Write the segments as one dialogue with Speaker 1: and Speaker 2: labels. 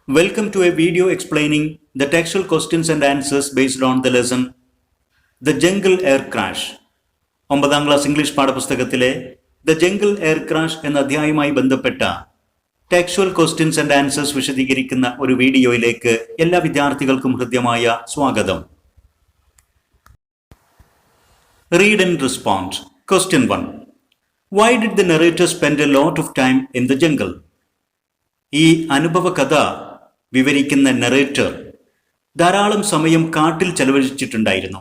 Speaker 1: Welcome to a video explaining the textual questions and answers based on the lesson The Jungle Air Crash. 9ാം class English പാഠപുസ്തകത്തിലെ The Jungle Air Crash എന്ന അധ്യായവുമായി ബന്ധപ്പെട്ട textual questions and answers വിശദീകരിക്കുന്ന ഒരു വീഡിയോയിലേക്ക് എല്ലാ വിദ്യാർത്ഥികൾക്കും ഹൃദ്യമായ സ്വാഗതം. Read and respond. Question 1. Why did the narrator spend a lot of time in the jungle? ഈ അനുഭവ കഥ വിവരിക്കുന്ന നറേറ്റർ ധാരാളം സമയം കാട്ടിൽ ചെലവഴിച്ചിട്ടുണ്ടായിരുന്നു.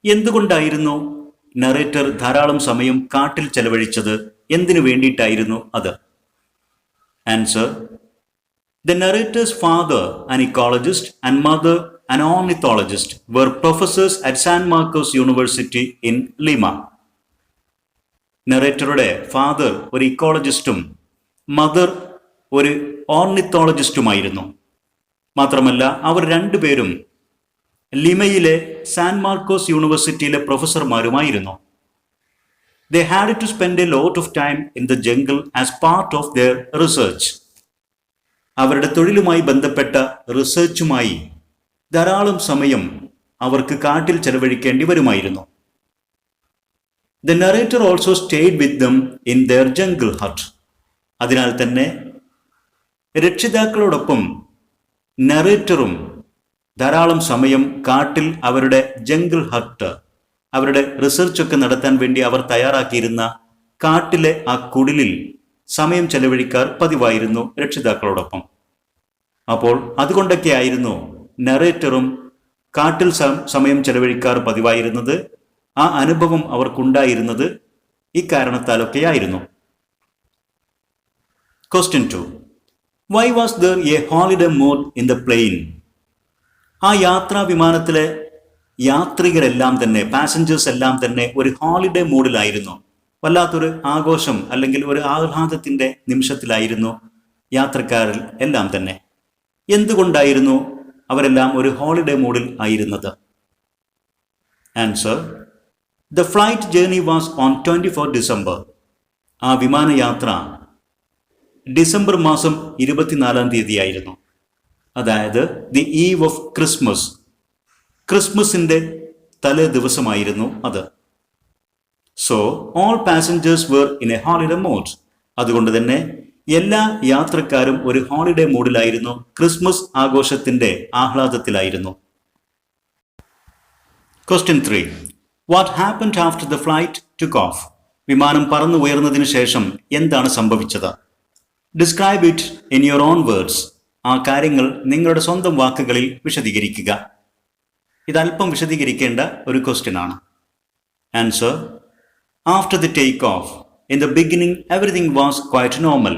Speaker 1: എന്തുകൊണ്ടായിരുന്നു നറേറ്റർ ധാരാളം സമയം കാട്ടിൽ ചെലവഴിച്ചത്? എന്തിനു വേണ്ടിയിട്ടായിരുന്നു അത്? Answer: The narrator's father, an ecologist, and mother, an ornithologist, were professors at San Marcos University in Lima. നറേറ്ററുടെ ഫാദർ ഒരു ഇക്കോളജിസ്റ്റും മദർ ഒരു ഓർണിത്തോളജിസ്റ്റുമായിരുന്നു. മാത്രമല്ല അവർ രണ്ടുപേരും ലിമയിലെ സാൻ മാർക്കോസ് യൂണിവേഴ്സിറ്റിയിലെ പ്രൊഫസർമാരുമായിരുന്നു. They had to spend a lot of time in the jungle as part of their research. അവരുടെ തൊഴിലുമായി ബന്ധപ്പെട്ട റിസർച്ചുമായി ധാരാളം സമയം അവർക്ക് കാട്ടിൽ ചെലവഴിക്കേണ്ടി വരുമായിരുന്നു. The narrator also stayed with them in their jungle hut. അതിനാൽ തന്നെ രക്ഷിതാക്കളോടൊപ്പം നറേറ്ററും ധാരാളം സമയം കാട്ടിൽ അവരുടെ ജംഗിൾ ഹട്ട്, അവരുടെ റിസർച്ചൊക്കെ നടത്താൻ വേണ്ടി അവർ തയ്യാറാക്കിയിരുന്ന കാട്ടിലെ ആ കുടിലിൽ സമയം ചെലവഴിക്കാർ പതിവായിരുന്നു രക്ഷിതാക്കളോടൊപ്പം. അപ്പോൾ അതുകൊണ്ടൊക്കെ ആയിരുന്നു നറേറ്ററും കാട്ടിൽ സമയം ചെലവഴിക്കാർ പതിവായിരുന്നത്. ആ അനുഭവം അവർക്കുണ്ടായിരുന്നത് ഇക്കാരണത്താലൊക്കെയായിരുന്നു. Question 2. Why was there a holiday mode in the plane? ആ യാത്രാ വിമാനത്തിലെ യാത്രികരെല്ലാം തന്നെ, പാസഞ്ചേഴ്സ് എല്ലാം തന്നെ ഒരു ഹോളിഡേ മൂഡിലായിരുന്നു. വല്ലാത്തൊരു ആഘോഷം അല്ലെങ്കിൽ ഒരു ആഹ്ലാദത്തിന്റെ നിമിഷത്തിലായിരുന്നു യാത്രക്കാരിൽ എല്ലാം തന്നെ. എന്തുകൊണ്ടായിരുന്നു അവരെല്ലാം ഒരു ഹോളിഡേ മൂഡിൽ ആയിരുന്നത്? Answer: The flight journey was on 24 December. ആ വിമാനയാത്ര ഡിസംബർ മാസം 24-ാം തീയതിയായിരുന്നു. അതായത് ദി ഈവ് ഓഫ് ക്രിസ്മസ്, ക്രിസ്മസിന്റെ തലേ ദിവസമായിരുന്നു അത്. So all passengers were in a holiday mode. അതുകൊണ്ട് തന്നെ എല്ലാ യാത്രക്കാരും ഒരു ഹോളിഡേ മൂഡിലായിരുന്നു, ക്രിസ്മസ് ആഘോഷത്തിന്റെ ആഹ്ലാദത്തിലായിരുന്നു. Question 3. What happened after the flight took off? വിമാനം പറന്നു ഉയർന്നതിന് ശേഷം എന്താണ് സംഭവിച്ചത്? Describe it in your own words. ആ കാര്യങ്ങൾ നിങ്ങളുടെ സ്വന്തം വാക്കുകളിൽ വിശദീകരിക്കുക. ഇതല്പം വിശദീകരിക്കേണ്ട ഒരു ക്വസ്റ്റ്യൻ ആണ്. Answer: after the take off, in the beginning everything was quite normal.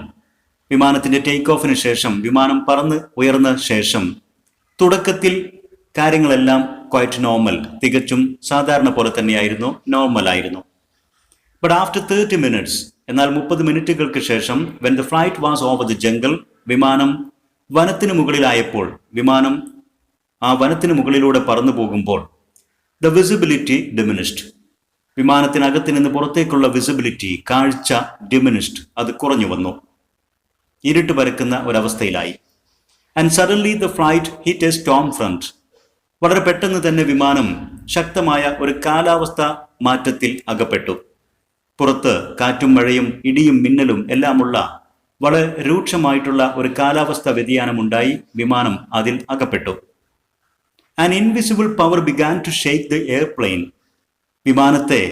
Speaker 1: വിമാനത്തിന്റെ ടേക്ക് ഓഫിന് ശേഷം, വിമാനം പറന്ന് ഉയർന്ന ശേഷം തുടക്കത്തിൽ കാര്യങ്ങളെല്ലാം ക്വൈറ്റ് നോർമൽ, തികച്ചും സാധാരണ പോലെ തന്നെയായിരുന്നു, നോർമൽ ആയിരുന്നു. ബട്ട് ആഫ്റ്റർ 30 minutes, എന്നാൽ 30 മിനിറ്റുകൾക്ക് ശേഷം, when the flight was over the jungle, വിമാനം വനത്തിന് മുകളിലായപ്പോൾ, വിമാനം ആ വനത്തിന് മുകളിലൂടെ പറന്നു പോകുമ്പോൾ, ദ വിസിബിലിറ്റി ഡിമിനിഷ്ഡ്. വിമാനത്തിനകത്ത് നിന്ന് പുറത്തേക്കുള്ള വിസിബിലിറ്റി, കാഴ്ച ഡിമിനിഷ്ഡ്, അത് കുറഞ്ഞു വന്നു, ഇരുട്ട് പരക്കുന്ന ഒരവസ്ഥയിലായി. And suddenly the flight hit a storm front. വളരെ പെട്ടെന്ന് തന്നെ വിമാനം ശക്തമായ ഒരു കാലാവസ്ഥ മാറ്റത്തിൽ അകപ്പെട്ടു. പുറത്ത് കാറ്റും മഴയും ഇടിയും മിന്നലും എല്ലാമുള്ള വളരെ രൂക്ഷമായിട്ടുള്ള ഒരു കാലാവസ്ഥ വ്യതിയാനമുണ്ടായി. വിമാനം അതിൽ അകപ്പെട്ടു. An invisible power began to shake the airplane. വിമാനത്തെ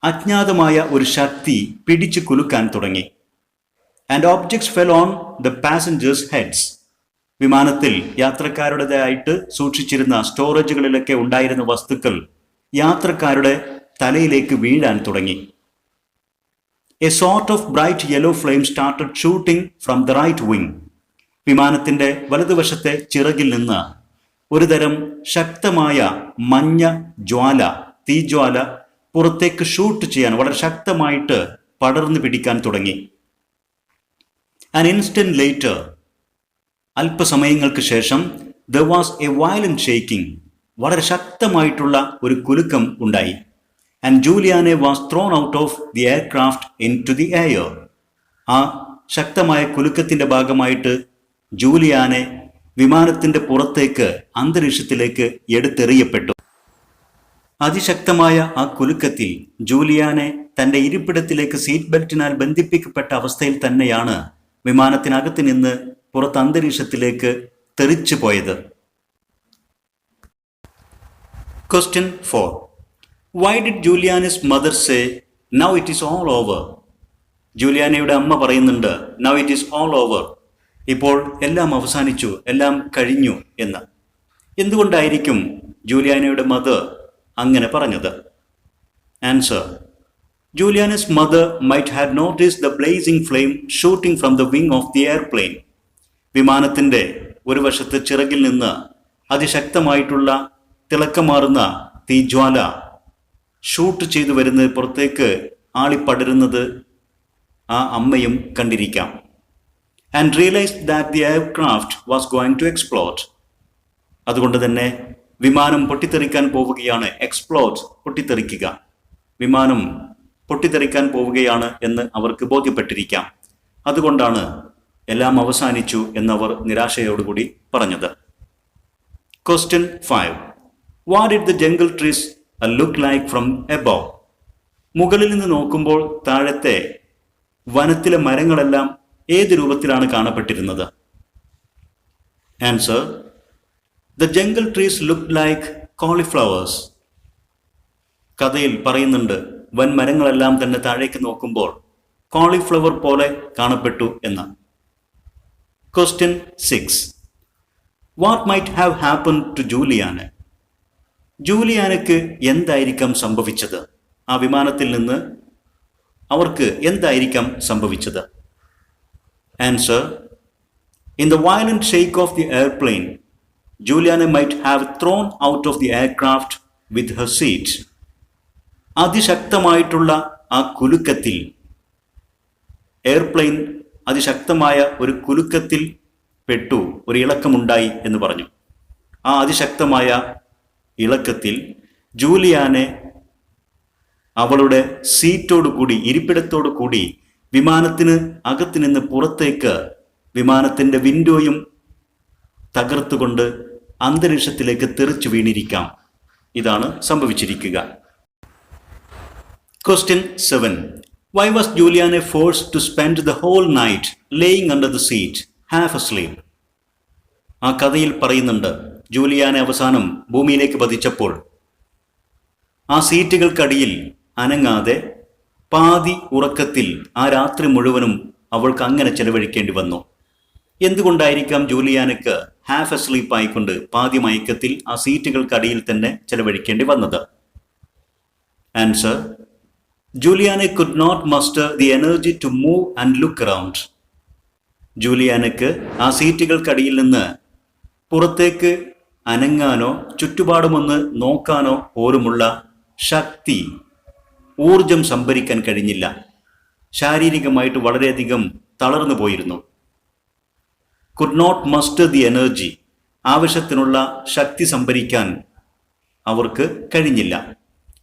Speaker 1: അജ്ഞാതമായ ഒരു ശക്തി പിടിച്ചു കുലുക്കാൻ തുടങ്ങി. And objects fell on the passengers' heads. വിമാനത്തിൽ യാത്രക്കാരുടേതായിട്ട് സൂക്ഷിച്ചിരുന്ന സ്റ്റോറേജുകളിലൊക്കെ ഉണ്ടായിരുന്ന വസ്തുക്കൾ യാത്രക്കാരുടെ തലയിലേക്ക് വീഴാൻ തുടങ്ങി. A sort of bright yellow flame started shooting from the right wing. വിമാനത്തിന്റെ വലതുവശത്തെ ചിറകിൽ നിന്ന് ഒരു തരം ശക്തമായ മഞ്ഞ ജ്വാല, തീജ്വാല പുറത്തേക്ക് ഷൂട്ട് ചെയ്യാൻ, വളരെ ശക്തമായിട്ട് പടർന്നു പിടിക്കാൻ തുടങ്ങി. An instant later, അല്പസമയങ്ങൾക്ക് ശേഷം, there was a violent shaking. വളരെ ശക്തമായിട്ടുള്ള ഒരു കുലുക്കം ഉണ്ടായി. And Giuliani was thrown out of the aircraft into the air. ആ ശക്തമായ കുലുക്കത്തിന്റെ ഭാഗമായിട്ട് ജൂലിയാനെ വിമാനത്തിന്റെ പുറത്തേക്ക് അന്തരീക്ഷത്തിലേക്ക് എടുത്തെറിയപ്പെട്ടു. അതിശക്തമായ ആ കുലുക്കത്തിൽ ജൂലിയാനെ തന്റെ ഇരിപ്പിടത്തിലേക്ക് സീറ്റ് ബെൽറ്റിനാൽ ബന്ധിപ്പിക്കപ്പെട്ട അവസ്ഥയിൽ തന്നെയാണ് വിമാനത്തിനകത്ത് നിന്ന് പുറത്ത് അന്തരീക്ഷത്തിലേക്ക് തെറിച്ചു പോയത്. Question 4. Why did Juliana's mother say, "Now it is all over"? ജൂലിയാനയുടെ അമ്മ പറയുന്നുണ്ട്, "Now it is all over." ഇപ്പോൾ എല്ലാം അവസാനിച്ചു, എല്ലാം കഴിഞ്ഞു എന്ന്. എന്തുകൊണ്ടായിരിക്കും ജൂലിയാനയുടെ മദർ അങ്ങനെ പറഞ്ഞത്? Answer: Juliana's mother might have noticed the blazing flame shooting from the wing of the airplane. വിമാനത്തിന്റെ ഒരു വശത്ത് ചിറകിൽ നിന്ന് അതിശക്തമായിട്ടുള്ള തിളക്കമാറുന്ന തീജ്വാല ഷൂട്ട് ചെയ്തു വരുന്നത്, പുറത്തേക്ക് ആളിപ്പടരുന്നത് ആ അമ്മയും കണ്ടിരിക്കാം. And realised that the aircraft was going to explode. അതുകൊണ്ട് തന്നെ വിമാനം പൊട്ടിത്തെറിക്കാൻ പോവുകയാണ്. എക്സ്പ്ലോഡ്, പൊട്ടിത്തെറിക്കുക. വിമാനം പൊട്ടിത്തെറിക്കാൻ പോവുകയാണ് എന്ന് അവർക്ക് ബോധ്യപ്പെട്ടിരിക്കാം. അതുകൊണ്ടാണ് എല്ലാം അവസാനിച്ചു എന്നവർ നിരാശയോടുകൂടി പറഞ്ഞത്. Question 5. What did the jungle trees look like from above? മുകളിൽ നിന്ന് നോക്കുമ്പോൾ താഴത്തെ വനത്തിലെ മരങ്ങളെല്ലാം ഏത് രൂപത്തിലാണ് കാണപ്പെട്ടിരുന്നത്? Answer: The jungle trees looked like cauliflowers. കഥയിൽ പറയുന്നുണ്ട്, വൻ മരങ്ങളെല്ലാം തന്നെ താഴേക്ക് നോക്കുമ്പോൾ കോളിഫ്ലവർ പോലെ കാണപ്പെട്ടു എന്ന്. Question 6. What might have happened to Juliana? ജൂലിയാനയ്ക്ക് എന്തായിരിക്കാം സംഭവിച്ചത്? ആ വിമാനത്തിൽ നിന്ന് അവർക്ക് എന്തായിരിക്കാം സംഭവിച്ചത്? Answer: In the violent shake of the airplane, Juliana might have thrown out of the aircraft with her seat. അതിശക്തമായിട്ടുള്ള ആ കുലുക്കത്തിൽ, എയർപ്ലെയിൻ അതിശക്തമായ ഒരു കുലുക്കത്തിൽ പെട്ടു, ഒരു ഇളക്കമുണ്ടായി എന്ന് പറഞ്ഞു. ആ അതിശക്തമായ ഇളക്കത്തിൽ ജൂലിയാനെ അവളുടെ സീറ്റോടു കൂടി, ഇരിപ്പിടത്തോടു കൂടി വിമാനത്തിന് അകത്ത് നിന്ന് പുറത്തേക്ക് വിമാനത്തിൻ്റെ വിൻഡോയും തകർത്തുകൊണ്ട് അന്തരീക്ഷത്തിലേക്ക് തെറിച്ചു വീണിരിക്കാം. ഇതാണ് സംഭവിച്ചിരിക്കുക. Question 7. Why was Juliana forced to spend the whole night laying under the seat, half asleep? ആ കഥയിൽ പറയുന്നുണ്ട്, ജൂലിയാന അവസാനം ഭൂമിയിലേക്ക് പതിച്ചപ്പോൾ ആ സീറ്റുകൾക്കടിയിൽ അനങ്ങാതെ പാതി ഉറക്കത്തിൽ ആ രാത്രി മുഴുവനും അവൾക്ക് അങ്ങനെ ചെലവഴിക്കേണ്ടി വന്നു. എന്തുകൊണ്ടായിരിക്കാം ജൂലിയാനയ്ക്ക് ഹാഫ് അസ്ലീപ്പ് ആയിക്കൊണ്ട് പാതി മയക്കത്തിൽ ആ സീറ്റുകൾക്കടിയിൽ തന്നെ ചെലവഴിക്കേണ്ടി വന്നത്? Answer: Juliana could not muster the energy to move and look around. ജൂലിയാനയ്ക്ക് ആ സീറ്റുകൾക്കടിയിൽ നിന്ന് പുറത്തേക്ക് അനങ്ങാനോ ചുറ്റുപാടുമൊന്ന് നോക്കാനോ പോലുമുള്ള ശക്തി, ഊർജം സംഭരിക്കാൻ കഴിഞ്ഞില്ല. ശാരീരികമായിട്ട് വളരെയധികം തളർന്നു പോയിരുന്നു. Could not muster the energy, ആവശ്യത്തിനുള്ള ശക്തി സംഭരിക്കാൻ അവർക്ക് കഴിഞ്ഞില്ല.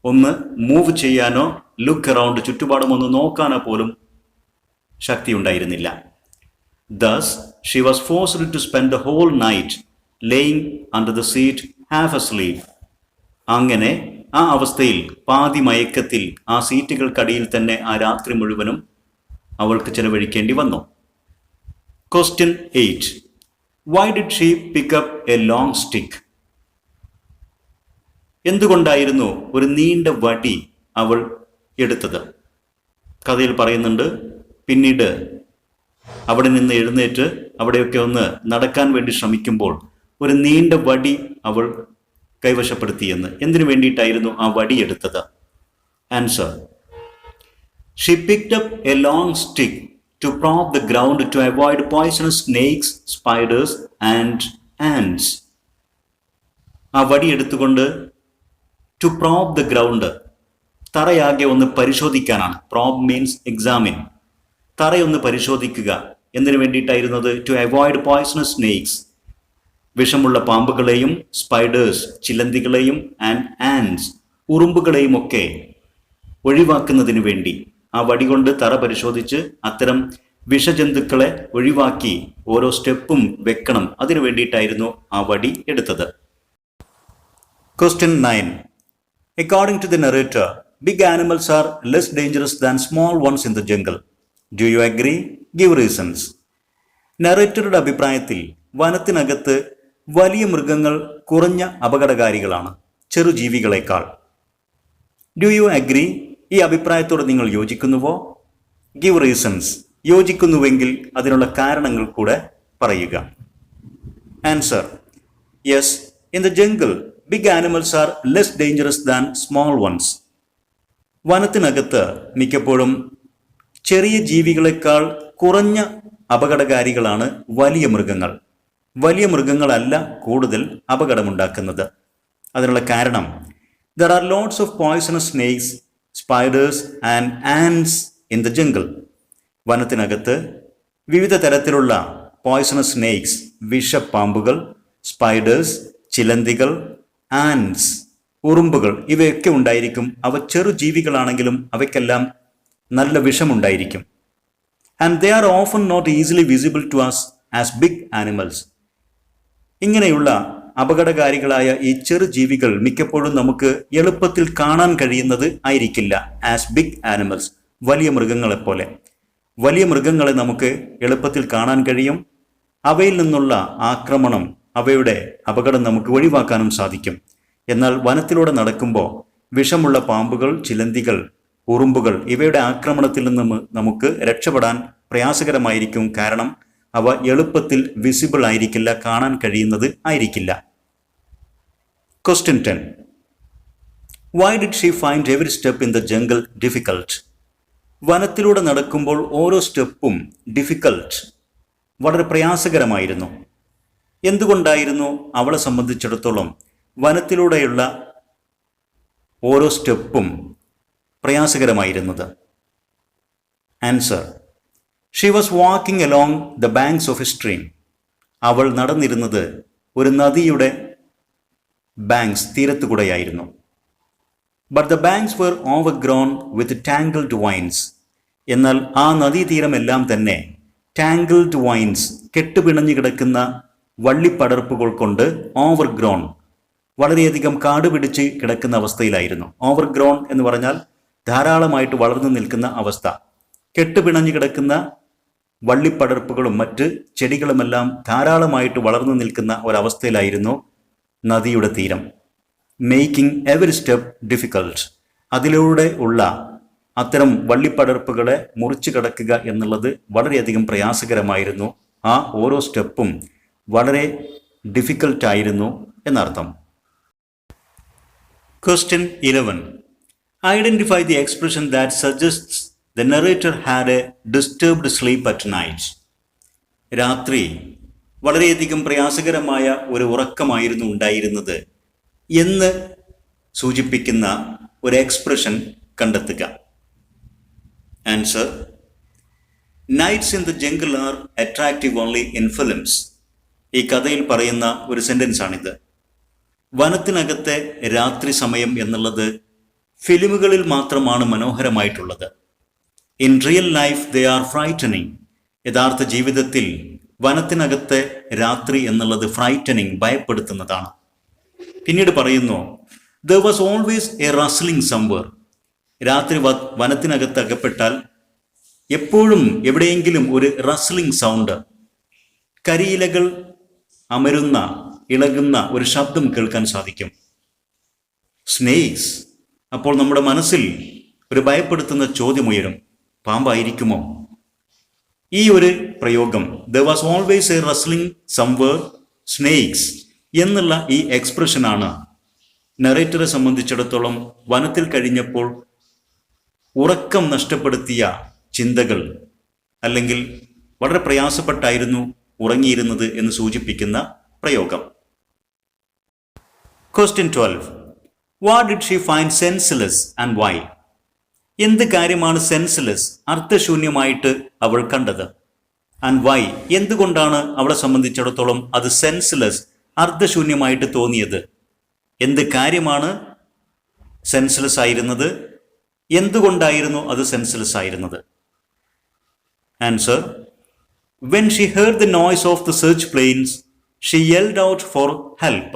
Speaker 1: ഒന്ന് മൂവ് ചെയ്യാനോ ലുക്ക് അറൗണ്ട്, ചുറ്റുപാടുമൊന്ന് നോക്കാനോ പോലും ശക്തി ഉണ്ടായിരുന്നില്ല. Thus, she was forced to spend the whole night laying under the seat, half asleep. അങ്ങനെ ആ അവസ്ഥയിൽ പാതി മയക്കത്തിൽ ആ സീറ്റുകൾക്കടിയിൽ തന്നെ ആ രാത്രി മുഴുവനും അവൾക്ക് ചെലവഴിക്കേണ്ടി വന്നു. Question 8. Why did she pick up a long stick? എന്തുകൊണ്ടായിരുന്നു ഒരു നീണ്ട വടി അവൾ എടുത്തത്? കഥയിൽ പറയുന്നുണ്ട്, പിന്നീട് അവിടെ നിന്ന് എഴുന്നേറ്റ് അവിടെയൊക്കെ ഒന്ന് നടക്കാൻ വേണ്ടി ശ്രമിക്കുമ്പോൾ ഒരു നീണ്ട വടി അവൾ കൈവശപ്പെടുത്തിയെന്ന്. എന്തിനു വേണ്ടിയിട്ടായിരുന്നു ആ വടി എടുത്തത്? Answer: She picked up a long stick to prod the ground to avoid poisonous snakes, spiders and ants. ആ വടി എടുത്തുകൊണ്ട് to probe the ground, തറയാകെ ഒന്ന് പരിശോധിക്കാനാണ്. probe means examine. തറയൊന്ന് പരിശോധിക്കുക. എന്തിനു വേണ്ടിയിട്ടായിരുന്നത്? to avoid poisonous snakes, വിഷമുള്ള പാമ്പുകളെയും, സ്പൈഡേഴ്സ്, ചിലന്തികളെയും, ആൻഡ് ആൻസ്, ഉറുമ്പുകളെയും ഒക്കെ ഒഴിവാക്കുന്നതിന് വേണ്ടി ആ വടി കൊണ്ട് തറ പരിശോധിച്ച് അത്തരം വിഷജന്തുക്കളെ ഒഴിവാക്കി ഓരോ സ്റ്റെപ്പും വെക്കണം. അതിനു വേണ്ടിയിട്ടായിരുന്നു ആ വടി എടുത്തത്. Question 9. According to the narrator, big animals are less dangerous than small ones in the jungle. Do you agree? Give reasons. നറേറ്ററുടെ അഭിപ്രായത്തിൽ വനത്തിനകത്ത് വലിയ മൃഗങ്ങൾ കുറഞ്ഞ അപകടകാരികളാണ് ചെറുജീവികളെക്കാൾ. Do you agree? ഈ അഭിപ്രായത്തോട് നിങ്ങൾ യോജിക്കുന്നുവോ? Give reasons. യോജിക്കുന്നുവെങ്കിൽ അതിനുള്ള കാരണങ്ങൾ കൂടെ പറയുക. Answer: yes, in the jungle big animals are less dangerous than small ones. വനത്തിനകത്ത് മിക്കപ്പോഴും ചെറിയ ജീവികളെക്കാൾ കുറഞ്ഞ അപകടകാരികളാണ് വലിയ മൃഗങ്ങൾ. വലിയ മൃഗങ്ങളല്ല കൂടുതൽ അപകടമുണ്ടാക്കുന്നത്. അതിനുള്ള കാരണം, there are lots of poisonous snakes, spiders and ants in the jungle. വനത്തിനകത്ത് വിവിധ തരത്തിലുള്ള പോയ്സണസ് സ്നേക്സ്, വിഷപ്പാമ്പുകൾ, സ്പൈഡേഴ്സ്, ചിലന്തികൾ, ആൻസ്, ഉറുമ്പുകൾ ഇവയൊക്കെ ഉണ്ടായിരിക്കും. അവ ചെറു ജീവികളാണെങ്കിലും അവയ്ക്കെല്ലാം നല്ല വിഷമുണ്ടായിരിക്കും. And they are often not easily visible to us as big animals. ഇങ്ങനെയുള്ള അപകടകാരികളായ ഈ ചെറു ജീവികൾ മിക്കപ്പോഴും നമുക്ക് എളുപ്പത്തിൽ കാണാൻ കഴിയുന്നത് ആയിരിക്കില്ല. ആസ് ബിഗ് ആനിമൽസ്, വലിയ മൃഗങ്ങളെപ്പോലെ. വലിയ മൃഗങ്ങളെ നമുക്ക് എളുപ്പത്തിൽ കാണാൻ കഴിയും. അവയിൽ നിന്നുള്ള ആക്രമണം, അവയുടെ അപകടം നമുക്ക് ഒഴിവാക്കാനും സാധിക്കും. എന്നാൽ വനത്തിലൂടെ നടക്കുമ്പോൾ വിഷമുള്ള പാമ്പുകൾ, ചിലന്തികൾ, ഉറുമ്പുകൾ ഇവയുടെ ആക്രമണത്തിൽ നിന്ന് നമുക്ക് രക്ഷപ്പെടാൻ പ്രയാസകരമായിരിക്കും. കാരണം അവ എളുപ്പത്തിൽ വിസിബിൾ ആയിരിക്കില്ല, കാണാൻ കഴിയുന്നത് ആയിരിക്കില്ല. Question 10. Why did she find every step in the jungle difficult? വനത്തിലൂടെ നടക്കുമ്പോൾ ഓരോ സ്റ്റെപ്പും ഡിഫിക്കൾട്ട്, വളരെ പ്രയാസകരമായിരുന്നു. എന്തുകൊണ്ടായിരുന്നു അവളെ സംബന്ധിച്ചിടത്തോളം വനത്തിലൂടെയുള്ള ഓരോ സ്റ്റെപ്പും പ്രയാസകരമായിരുന്നത്? Answer: she was walking along the banks of a stream. അവൾ നടന്നിരുന്നത് ഒരു നദിയുടെ ബാങ്ക്സ്, തീരത്തുകൂടെയായിരുന്നു. But the banks were overgrown with tangled vines. എന്നാൽ ആ നദീതീരമെല്ലാം തന്നെ ടാങ്കിൾഡ് വൈൻസ്, കെട്ടുപിണഞ്ഞു കിടക്കുന്ന വള്ളിപ്പടർപ്പുകൾ കൊണ്ട് ഓവർഗ്രോൺ, വളരെയധികം കാട് പിടിച്ച് കിടക്കുന്ന അവസ്ഥയിലായിരുന്നു. ഓവർഗ്രോൺ എന്ന് പറഞ്ഞാൽ ധാരാളമായിട്ട് വളർന്നു നിൽക്കുന്ന അവസ്ഥ. കെട്ടുപിണഞ്ഞു കിടക്കുന്ന വള്ളിപ്പടർപ്പുകളും മറ്റ് ചെടികളുമെല്ലാം ധാരാളമായിട്ട് വളർന്നു നിൽക്കുന്ന ഒരവസ്ഥയിലായിരുന്നു നദിയുടെ തീരം. Making every step difficult. അതിലൂടെ ഉള്ള അത്തരം വള്ളിപ്പടർപ്പുകളെ മുറിച്ചു കടക്കുക എന്നുള്ളത് വളരെയധികം പ്രയാസകരമായിരുന്നു. ആ ഓരോ സ്റ്റെപ്പും വളരെ ഡിഫിക്കൽട്ടായിരുന്നു എന്നർത്ഥം. Question 11. Identify the expression that suggests the narrator had a disturbed sleep at night. രാത്രി വളരെയധികം പ്രയാസകരമായ ഒരു ഉറക്കമായിരുന്നു ഉണ്ടായിരുന്നത് എന്ന് സൂചിപ്പിക്കുന്ന ഒരു എക്സ്പ്രഷൻ കണ്ടെത്തുക. Answer: nights in the jungle are attractive only in films. ഈ കഥയിൽ പറയുന്ന ഒരു സെന്റൻസ് ആണിത്. വനത്തിനകത്തെ രാത്രി സമയം എന്നുള്ളത് ഫിലിമുകളിൽ മാത്രമാണ് മനോഹരമായിട്ടുള്ളത്. In real life they are frightening. യഥാർത്ഥ ജീവിതത്തിൽ വനത്തിനകത്തെ രാത്രി എന്നുള്ളത് ഫ്രൈറ്റനിങ്, ഭയപ്പെടുത്തുന്നതാണ്. പിന്നീട് പറയുന്നു, there was always a rustling somewhere. രാത്രി വനത്തിനകത്ത് അകപ്പെട്ടാൽ എപ്പോഴും എവിടെയെങ്കിലും ഒരു റസ്ലിംഗ് സൗണ്ട്, കരിയിലകൾ അമരുന്ന, ഇളകുന്ന ഒരു ശബ്ദം കേൾക്കാൻ സാധിക്കും. സ്നേക്സ്. അപ്പോൾ നമ്മുടെ മനസ്സിൽ ഒരു ഭയപ്പെടുത്തുന്ന ചോദ്യമുയരും, പാമ്പായിരിക്കുമോ? ഈ ഒരു പ്രയോഗം there was always a rustling somewhere, snakes എന്നുള്ള ഈ എക്സ്പ്രഷനാണ് നറേറ്ററെ സംബന്ധിച്ചിടത്തോളം വനത്തിൽ കഴിഞ്ഞപ്പോൾ ഉറക്കം നഷ്ടപ്പെടുത്തിയ ചിന്തകൾ, അല്ലെങ്കിൽ വളരെ പ്രയാസപ്പെട്ടായിരുന്നു ഉറങ്ങിയിരുന്നത് എന്ന് സൂചിപ്പിക്കുന്ന പ്രയോഗം. Question 12. What did she find senseless and why? എന്ത് കാര്യമാണ് സെൻസ്ലെസ്, അർത്ഥശൂന്യമായിട്ട് അവൾ കണ്ടത്? ആൻഡ് വൈ, എന്തുകൊണ്ടാണ് അവളെ സംബന്ധിച്ചിടത്തോളം അത് സെൻസ്ലെസ്, അർത്ഥശൂന്യമായിട്ട് തോന്നിയത്? എന്ത് കാര്യമാണ് സെൻസ്ലെസ് ആയിരുന്നത്? എന്തുകൊണ്ടായിരുന്നു അത് സെൻസ്ലെസ് ആയിരുന്നത്? Answer: when she heard the noise of the search planes, she yelled out for help.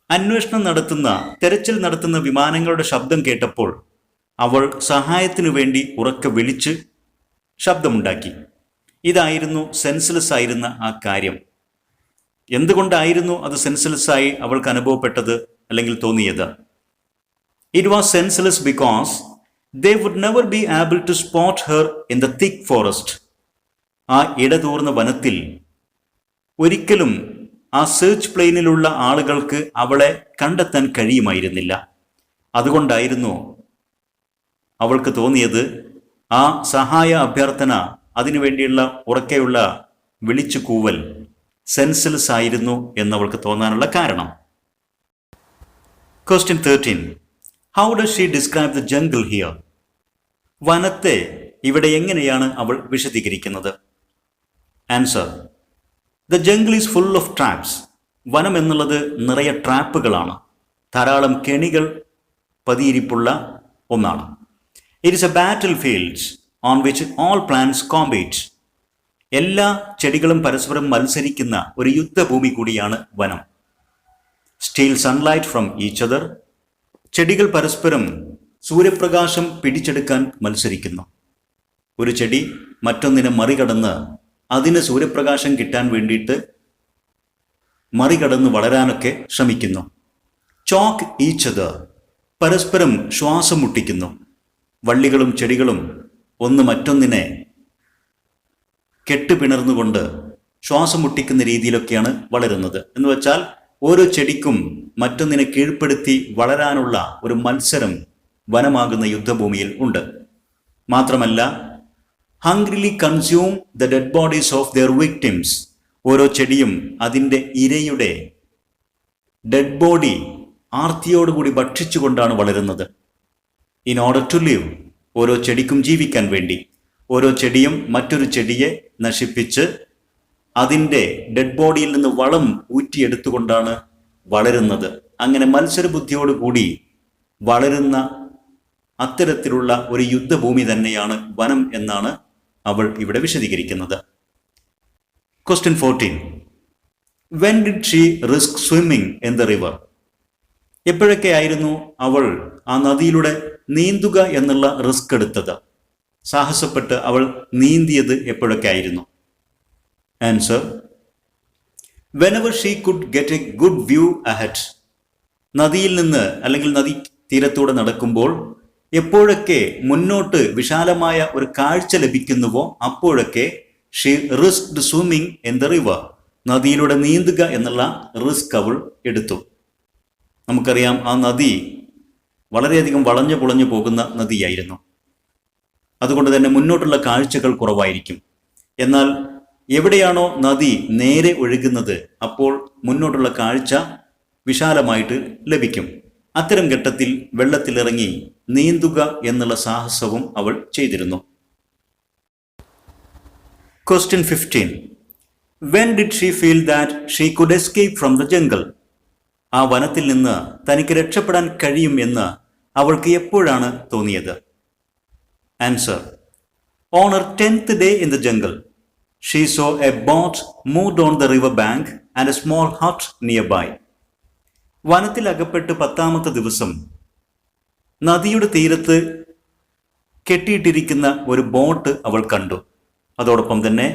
Speaker 1: അന്വേഷണം നടത്തുന്ന, തെരച്ചിൽ നടത്തുന്ന വിമാനങ്ങളുടെ ശബ്ദം കേട്ടപ്പോൾ അവൾ സഹായത്തിനു വേണ്ടി ഉറക്കെ വിളിച്ച് ശബ്ദമുണ്ടാക്കി. ഇതായിരുന്നു സെൻസ്ലെസ് ആയിരുന്ന ആ കാര്യം. എന്തുകൊണ്ടായിരുന്നു അത് സെൻസ്ലെസ് ആയി അവൾക്ക് അനുഭവപ്പെട്ടത് അല്ലെങ്കിൽ തോന്നിയത്? It was senseless because they would never be able to spot her in the thick forest. ആ ഇടതൂർന്ന വനത്തിൽ ഒരിക്കലും ആ സെർച്ച് പ്ലെയിനിലുള്ള ആളുകൾക്ക് അവളെ കണ്ടെത്താൻ കഴിയുമായിരുന്നില്ല. അതുകൊണ്ടായിരുന്നു അവൾക്ക് തോന്നിയത് ആ സഹായ അഭ്യർത്ഥന, അതിനുവേണ്ടിയുള്ള ഉറക്കെയുള്ള വിളിച്ചു കൂവൽ സെൻസ്ലെസ് ആയിരുന്നു എന്നവൾക്ക് തോന്നാനുള്ള കാരണം. Question 13. How does she describe the jungle here? വനത്തെ ഇവിടെ എങ്ങനെയാണ് അവൾ വിശദീകരിക്കുന്നത്? Answer: The jungle is full of traps. വനം എന്നുള്ളത് നിറയെ ട്രാപ്പുകളാണ്, ധാരാളം കെണികൾ പതിയിരിപ്പുള്ള ഒന്നാണ്. It is a battlefield on which all plants compete. എല്ലാ ചെടികളും പരസ്പരം മത്സരിക്കുന്ന ഒരു യുദ്ധഭൂമി കൂടിയാണ് വനം. Steal sunlight from each other. ചെടികൾ പരസ്പരം സൂര്യപ്രകാശം പിടിച്ചെടുക്കാൻ മത്സരിക്കുന്നു. ഒരു ചെടി മറ്റൊന്നിനെ മറികടന്ന് അതിന് സൂര്യപ്രകാശം കിട്ടാൻ വേണ്ടിയിട്ട് മറികടന്ന് വളരാനൊക്കെ ശ്രമിക്കുന്നു. Choke each other. പരസ്പരം ശ്വാസം മുട്ടിക്കുന്നു. വള്ളികളും ചെടികളും ഒന്ന് മറ്റൊന്നിനെ കെട്ടുപിണർന്നുകൊണ്ട് ശ്വാസം മുട്ടിക്കുന്ന രീതിയിലൊക്കെയാണ് വളരുന്നത്. എന്ന് വെച്ചാൽ ഓരോ ചെടിക്കും മറ്റൊന്നിനെ കീഴ്പ്പെടുത്തി വളരാനുള്ള ഒരു മത്സരം വനമാകുന്ന യുദ്ധഭൂമിയിൽ ഉണ്ട്. മാത്രമല്ല, hungrily consume the dead bodies of their victims. ഓരോ ചെടിയും അതിൻ്റെ ഇരയുടെ ഡെഡ് ബോഡി ആർത്തിയോടുകൂടി ഭക്ഷിച്ചുകൊണ്ടാണ് വളരുന്നത്. In order to live. ഓരോ ചെടിക്കും ജീവിക്കാൻ വേണ്ടി. ഓരോ ചെടിയും മറ്റൊരു ചെടിയെ നശിപ്പിച്ച് അതിൻ്റെ ഡെഡ് ബോഡിയിൽ നിന്ന് വളം ഊറ്റിയെടുത്തുകൊണ്ടാണ് വളരുന്നത്. അങ്ങനെ മത്സരബുദ്ധിയോടുകൂടി വളരുന്ന അത്തരത്തിലുള്ള ഒരു യുദ്ധഭൂമി തന്നെയാണ് വനം എന്നാണ് അവൾ ഇവിടെ വിശദീകരിക്കുന്നത്. Question 14. When did she risk swimming in the river? എപ്പോഴൊക്കെ ആയിരുന്നു അവൾ ആ നദിയിലൂടെ നീന്തുക എന്നുള്ള റിസ്ക് എടുത്തത്? സാഹസപ്പെട്ട് അവൾ നീന്തിയത് എപ്പോഴൊക്കെ ആയിരുന്നു? Answer: whenever she could get a good view ahead. നദിയിൽ നിന്ന് അല്ലെങ്കിൽ നദി തീരത്തൂടെ നടക്കുമ്പോൾ എപ്പോഴൊക്കെ മുന്നോട്ട് വിശാലമായ ഒരു കാഴ്ച ലഭിക്കുന്നുവോ അപ്പോഴൊക്കെ she risked swimming in the river. നദിയിലൂടെ നീന്തുക എന്നുള്ള റിസ്ക് അവൾ എടുത്തു. നമുക്കറിയാം, ആ നദി വളരെയധികം വളഞ്ഞു പുളഞ്ഞു പോകുന്ന നദിയായിരുന്നു. അതുകൊണ്ട് തന്നെ മുന്നോട്ടുള്ള കാഴ്ചകൾ കുറവായിരിക്കും. എന്നാൽ എവിടെയാണോ നദി നേരെ ഒഴുകുന്നത് അപ്പോൾ മുന്നോട്ടുള്ള കാഴ്ച വിശാലമായിട്ട് ലഭിക്കും. അത്തരം ഘട്ടത്തിൽ വെള്ളത്തിലിറങ്ങി നീന്തുക എന്നുള്ള സാഹസവും അവൾ ചെയ്തിരുന്നു. Question 15. When did she feel that she could escape from the jungle? ആ വനത്തിൽ നിന്ന് തനിക്ക് രക്ഷപ്പെടാൻ കഴിയും എന്ന് അവൾക്ക് എപ്പോഴാണ് തോന്നിയത്? Answer: On her 10th day in the jungle, she saw a boat moved on the river bank and a small hut nearby. വനത്തിൽ അകപ്പെട്ട് 10ാമത്തെ ദിവസം നദിയുടെ തീരത്ത് കെട്ടിയിട്ടിരിക്കുന്ന ഒരു ബോട്ട് അവൾ കണ്ടു. അതോടൊപ്പം തന്നെ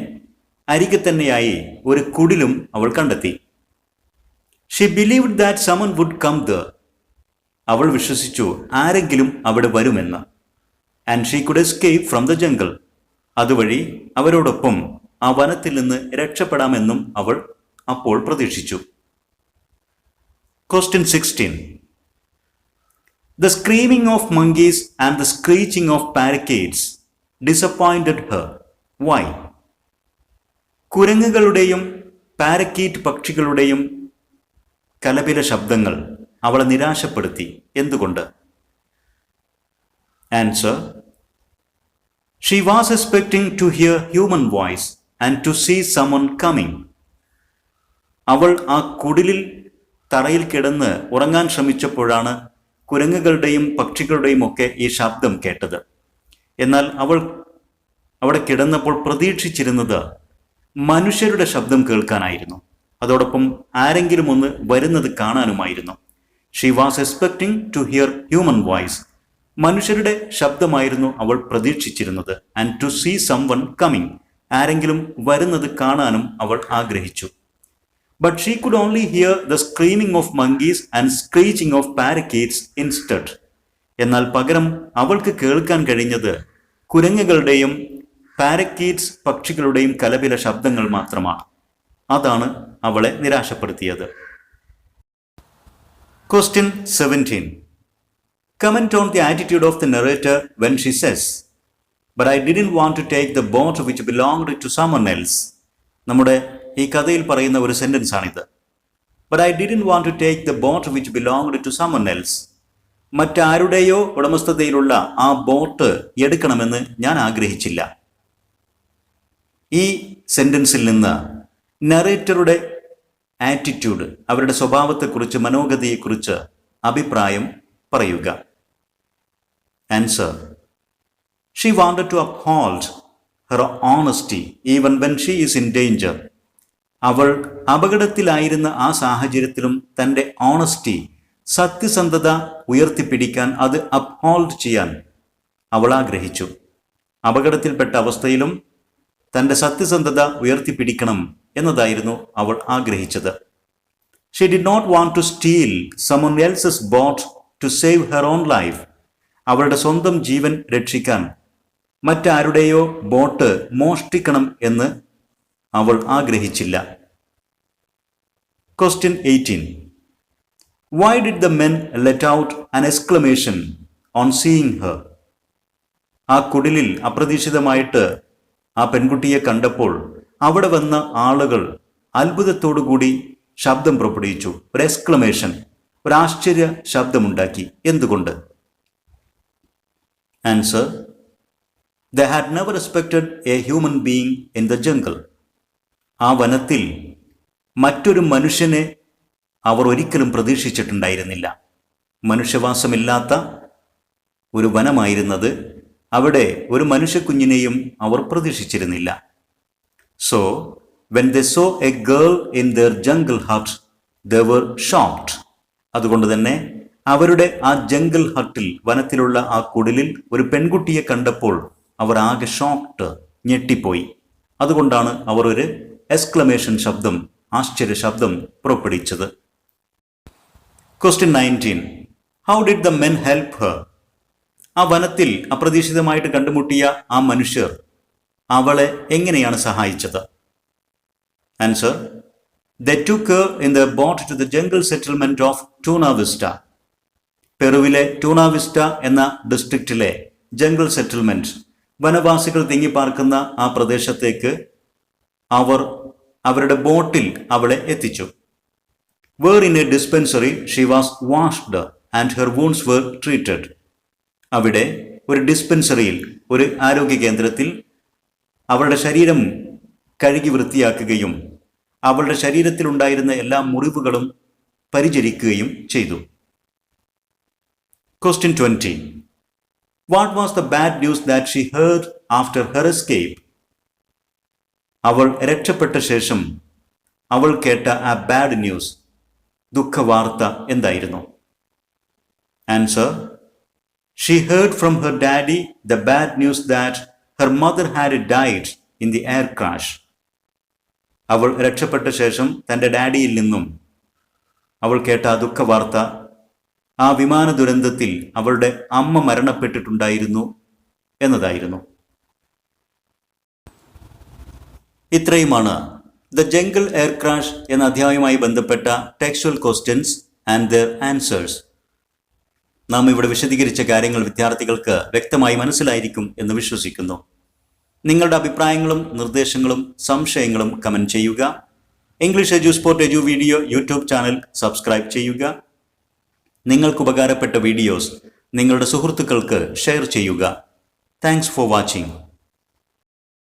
Speaker 1: അരികെ തന്നെയായി ഒരു കുടിലും അവൾ കണ്ടെത്തി. She believed that someone would come there. അവൾ വിശ്വസിച്ചു ആരെങ്കിലും അവിടെ വരുമെന്ന്. And she could escape from the jungle. അതുവഴി അവരോടൊപ്പം ആ വനത്തിൽ നിന്ന് രക്ഷപ്പെടാമെന്നും അവൾ അപ്പോൾ പ്രതീക്ഷിച്ചു. Question 16. The screaming of monkeys and the screeching of parakeets disappointed her. Why? കുരങ്ങുകളുടെയും പാരക്കീറ്റ് പക്ഷികളുടെയും കലപില ശബ്ദങ്ങൾ അവളെ നിരാശപ്പെടുത്തി. എന്തുകൊണ്ട്? Answer: She was expecting to hear human voice and to see someone coming. അവൾ ആ കുടിലിൽ തറയിൽ കിടന്ന് ഉറങ്ങാൻ ശ്രമിച്ചപ്പോഴാണ് കുരങ്ങുകളുടെയും പക്ഷികളുടെയും ഒക്കെ ഈ ശബ്ദം കേട്ടത്. എന്നാൽ അവൾ അവിടെ കിടന്നപ്പോൾ പ്രതീക്ഷിച്ചിരുന്നത് മനുഷ്യരുടെ ശബ്ദം കേൾക്കാനായിരുന്നു. അതോടൊപ്പം ആരെങ്കിലും ഒന്ന് വരുന്നത് കാണാനുമായിരുന്നു. She was expecting to hear human voice. മനുഷ്യരുടെ ശബ്ദമായിരുന്നു അവൾ പ്രതീക്ഷിച്ചിരുന്നത്. And to see someone coming. ആരെങ്കിലും വരുന്നത് കാണാനും അവൾ ആഗ്രഹിച്ചു. But she could only hear the screaming of monkeys and screeching of parakeets instead. എന്നാൽ പകരം അവൾക്ക് കേൾക്കാൻ കഴിഞ്ഞത് കുരങ്ങുകളുടെയും പാരക്കീറ്റ്സ് പക്ഷികളുടെയും കലപില ശബ്ദങ്ങൾ മാത്രമാണ്. അതാണ് അവളെ നിരാശപ്പെടുത്തിയത്. Question 17. Comment on the attitude of the narrator when she says, "But I didn't want to take the boat which belonged to someone else." നമ്മുടെ ഈ കഥയിൽ പറയുന്ന ഒരു സെന്റൻസ് ആണിത്. But I didn't want to take the boat which belonged to someone else. മറ്റാരുടെയോ ഉടമസ്ഥതയിലുള്ള ആ boat എടുക്കണമെന്ന് ഞാൻ ആഗ്രഹിച്ചില്ല. ഈ സെന്റൻസിൽ നിന്ന് നറേറ്ററുടെ ആറ്റിറ്റ്യൂഡ്, അവരുടെ സ്വഭാവത്തെക്കുറിച്ച്, മനോഗതിയെക്കുറിച്ച് അഭിപ്രായം പറയുക. Answer: she wanted to uphold her honesty even when she is in danger. അവൾ അപകടത്തിലായിരുന്ന ആ സാഹചര്യത്തിലും തൻ്റെ ഓണസ്റ്റി, സത്യസന്ധത ഉയർത്തിപ്പിടിക്കാൻ, അത് അപ്ഹോൾഡ് ചെയ്യാൻ അവൾ ആഗ്രഹിച്ചു. അപകടത്തിൽപ്പെട്ട അവസ്ഥയിലും തൻ്റെ സത്യസന്ധത ഉയർത്തിപ്പിടിക്കണം എന്നതായിരുന്നു അവൾ ആഗ്രഹിച്ചത്. She did not want to steal someone else's boat to save her own life. അവളുടെ സ്വന്തം ജീവൻ രക്ഷിക്കാൻ മറ്റാരുടെയോ ബോട്ട് മോഷ്ടിക്കണം എന്ന് അവൾ ആഗ്രഹിച്ചില്ല. Question 18. Why did the men let out an exclamation on seeing her? ആ കുടിലിൽ അപ്രതീക്ഷിതമായിട്ട് ആ പെൺകുട്ടിയെ കണ്ടപ്പോൾ അവിടെ വന്ന ആളുകൾ അത്ഭുതത്തോടുകൂടി ശബ്ദം പുറപ്പെടുവിച്ചു. ഒരു എക്സ്ക്ലമേഷൻ, ഒരു ആശ്ചര്യ ശബ്ദമുണ്ടാക്കി. എന്തുകൊണ്ട്? Answer: they had never expected a human being in the jungle. ആ വനത്തിൽ മറ്റൊരു മനുഷ്യനെ അവർ ഒരിക്കലും പ്രതീക്ഷിച്ചിട്ടുണ്ടായിരുന്നില്ല. മനുഷ്യവാസമില്ലാത്ത ഒരു വനമായിരുന്നത്. അവിടെ ഒരു മനുഷ്യക്കുഞ്ഞിനെയും അവർ പ്രതീക്ഷിച്ചിരുന്നില്ല. So, when they saw a girl in their jungle hut, they were shocked. അതുകൊണ്ട് തന്നെ അവരുടെ ആ ജംഗിൾ ഹട്ടിൽ, വനത്തിലുള്ള ആ കുടിലിൽ ഒരു പെൺകുട്ടിയെ കണ്ടപ്പോൾ അവർ ആകെ ഷോക്ഡ്, ഞെട്ടിപ്പോയി. അതുകൊണ്ടാണ് അവർ ഒരു എക്സ്ക്ലമേഷൻ ശബ്ദം, ആശ്ചര്യ ശബ്ദം പുറപ്പെടുവിച്ചത്. Question 19. How did the men help her? ആ വനത്തിൽ അപ്രതീക്ഷിതമായിട്ട് കണ്ടുമുട്ടിയ ആ മനുഷ്യർ അവളെ എങ്ങനെയാണ് സഹായിച്ചത്? Answer: they took her in their boat to the jungle settlement of Tuna Vista. പെറുവിലെ ടൂണ വിസ്റ്റ എന്ന ഡിസ്ട്രിക്റ്റിലെ ജംഗിൾ സെറ്റിൽമെന്റ്, വനവാസികൾ തിങ്ങിപ്പാർക്കുന്ന ആ പ്രദേശത്തേക്ക് അവർ അവരുടെ ബോട്ടിൽ അവളെ എത്തിച്ചു. Where in a dispensary she was washed and her wounds were treated. അവിടെ ഒരു ഡിസ്പെൻസറിയിൽ, ഒരു ആരോഗ്യ കേന്ദ്രത്തിൽ അവളുടെ ശരീരം കഴുകി വൃത്തിയാക്കുകയും അവളുടെ ശരീരത്തിലുണ്ടായിരുന്ന എല്ലാ മുറിവുകളും പരിചരിക്കുകയും ചെയ്തു. Question 20. What was the bad news that she heard after her escape? അവൾ രക്ഷപ്പെട്ട ശേഷം അവൾ കേട്ട ആ ബാഡ് ന്യൂസ്, ദുഃഖവാർത്ത എന്തായിരുന്നു? Answer: she heard from her daddy the bad news that her mother had died in the air crash. അവൾ രക്ഷപ്പെട്ട ശേഷം തൻ്റെ ഡാഡിയിൽ നിന്നും അവൾ കേട്ട ആ ദുഃഖവാർത്ത, ആ വിമാന ദുരന്തത്തിൽ അവളുടെ അമ്മ മരണപ്പെട്ടിട്ടുണ്ടായിരുന്നു എന്നതായിരുന്നു. ഇത്രയുമാണ് ദ ജംഗിൾ എയർ ക്രാഷ് എന്ന അധ്യായവുമായി ബന്ധപ്പെട്ട textual questions and their answers. നാം ഇവിടെ വിശദീകരിച്ച കാര്യങ്ങൾ വിദ്യാർത്ഥികൾക്ക് വ്യക്തമായി മനസ്സിലായിരിക്കും എന്ന് വിശ്വസിക്കുന്നു. നിങ്ങളുടെ അഭിപ്രായങ്ങളും നിർദ്ദേശങ്ങളും സംശയങ്ങളും കമൻറ്റ് ചെയ്യുക. English Edu Sport Edu Video YouTube channel subscribe ചെയ്യുക. നിങ്ങൾക്ക് ഉപകാരപ്പെട്ട വീഡിയോസ് നിങ്ങളുടെ സുഹൃത്തുക്കൾക്ക് ഷെയർ ചെയ്യുക. Thanks for watching.